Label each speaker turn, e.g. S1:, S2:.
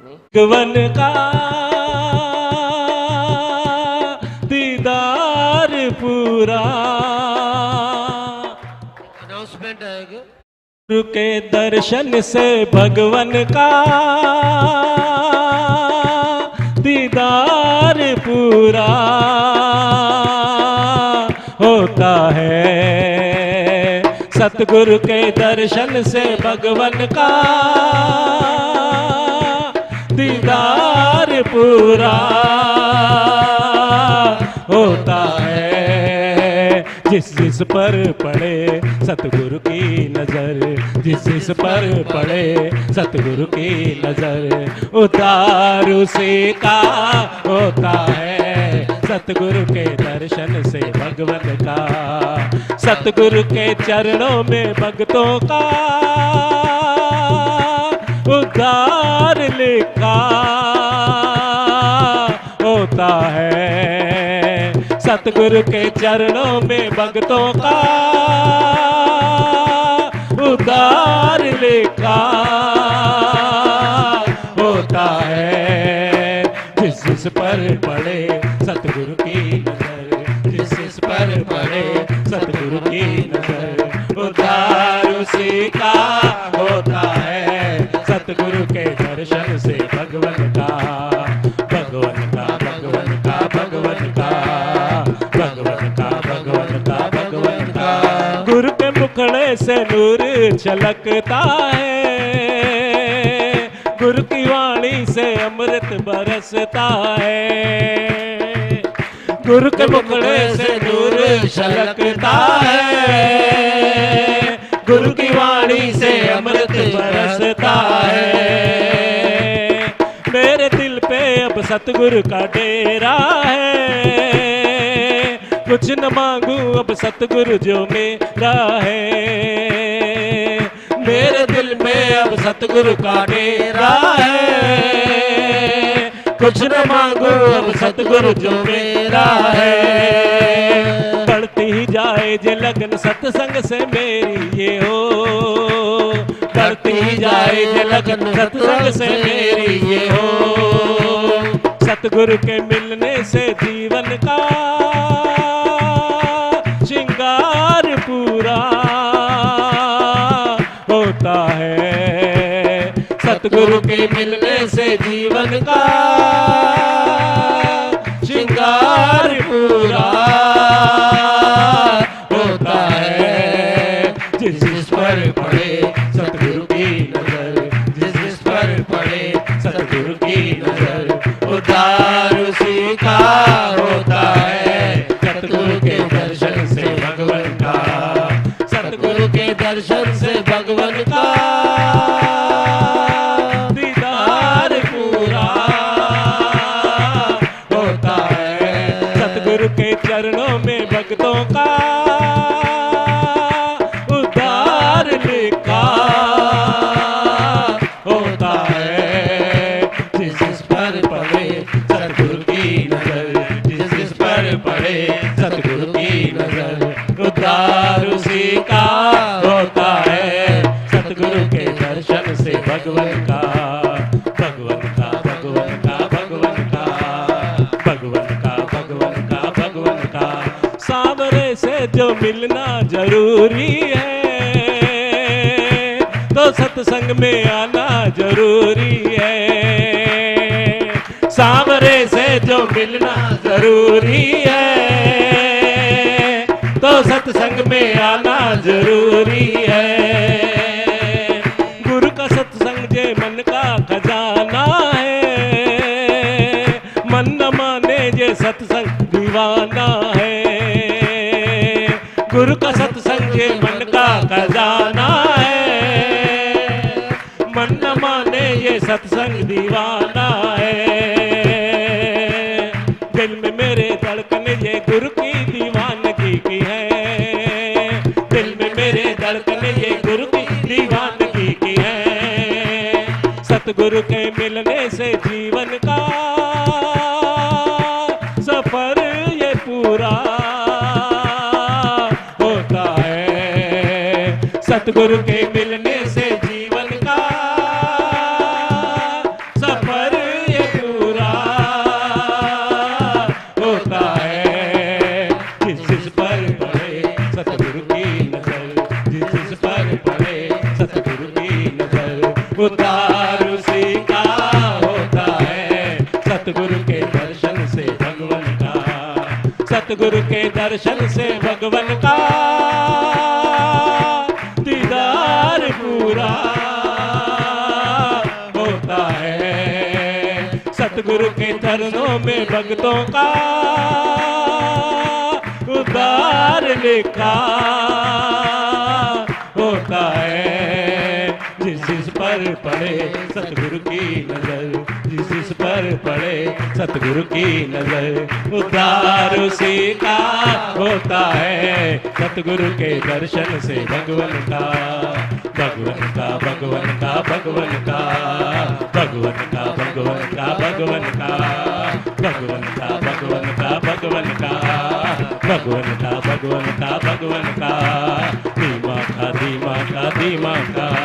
S1: भगवन का दीदार पूरा।
S2: अनाउंसमेंट है
S1: गुरु के दर्शन से भगवन का दीदार पूरा होता है। सतगुरु के दर्शन से भगवन का दीदार पूरा होता है। जिस जिस पर पड़े सतगुरु की नजर, जिस जिस पर पड़े सतगुरु की नजर, उतार उसी का होता है। सतगुरु के दर्शन से भगवन का, सतगुरु के चरणों में भक्तों का उद्धार लिखा होता है। सतगुरु के चरणों में भक्तों का उद्धार लिखा होता है। जिस जिस पर पड़े सतगुरु की नजर, जिस जिस पर पड़े सतगुरु की नजर, उद्धार उसी का होता है। सतगुरु के दर्शन से भगवन का, भगवन का, भगवन का, भगवन का, भगवन का, भगवन का, भगवन का। गुरु के मुखड़े से नूर छलकता है, गुरु की वाणी से अमृत बरसता है। गुरु के मुखड़े से नूर छलकता है, गुरु की वाणी से अमृत बरसता है। मेरे दिल पे अब सतगुरु का डेरा है, कुछ न मांगू अब सतगुरु जो मेरा है। मेरे दिल में अब सतगुरु का डेरा है, कुछ न मांगू अब सतगुरु जो मेरा है। बढ़ती ही जाए जे लगन सत्संग से मेरी ये हो, बढ़ती ही जाए जे लगन सत्संग से मेरी ये हो। सतगुरु के मिलने से जीवन का श्रृंगार पूरा होता है। सतगुरु के मिलने से जीवन का श्रृंगार पूरा होता है। जिस जिस पर पड़े सतगुरु की नजर, जिस जिस पर पड़े सतगुरु की नजर, उद्धार उसी का होता है। सतगुरु के दर्शन से भगवन का, सतगुरु के दर्शन से भगवन का दीदार पूरा होता है। सतगुरु के चरणों में भक्तों का उद्धार लिखा होता है। जिस जिस पर पड़े सतगुरु की नजर, जिस जिस पर पड़े सतगुरु की नजर, उद्धार उसी का होता है। सतगुरु के दर्शन से भगवन का, भगवन का, भगवन का, भगवन का, भगवन का, भगवन का, भगवन का। सांवरे से जो मिलना जरूरी है, तो सत्संग में आना जरूरी है। सांवरे से जो मिलना जरूरी है, तो सत्संग में आना जरूरी है। गुरु का सत्संग जे मन का खजाना है, मन न माने जे सत्संग दीवाना है। गुरु का सत्संग जे मन का खजाना है, मन न माने ये सत्संग दीवाना है। दिल में मेरे धड़कन ये गुरु की दीवानगी की है, दिल में मेरे धड़कन ये गुरु की दीवानगी की है। सतगुरु के मिलने से जीवन का सफर ये पूरा होता है। सतगुरु के मिलने से जीवन का सफर सतगुरु के दर्शन से भगवन का दीदार पूरा होता है। सतगुरु के चरणों में भक्तों का उद्धार लिखा होता है। जिस पर पड़े सतगुरु की नजर, जिस पर पड़े सतगुरु की नजर, उद्धार उसी का होता है। सतगुरु के दर्शन से भगवन का, भगवन का, भगवन का, भगवन का, भगवन का, भगवन का, भगवन का, भगवन का, भगवन का, भगवन का, भगवन का, भगवन का, भगवन का, धीमा का, धीमा का, धीमा का।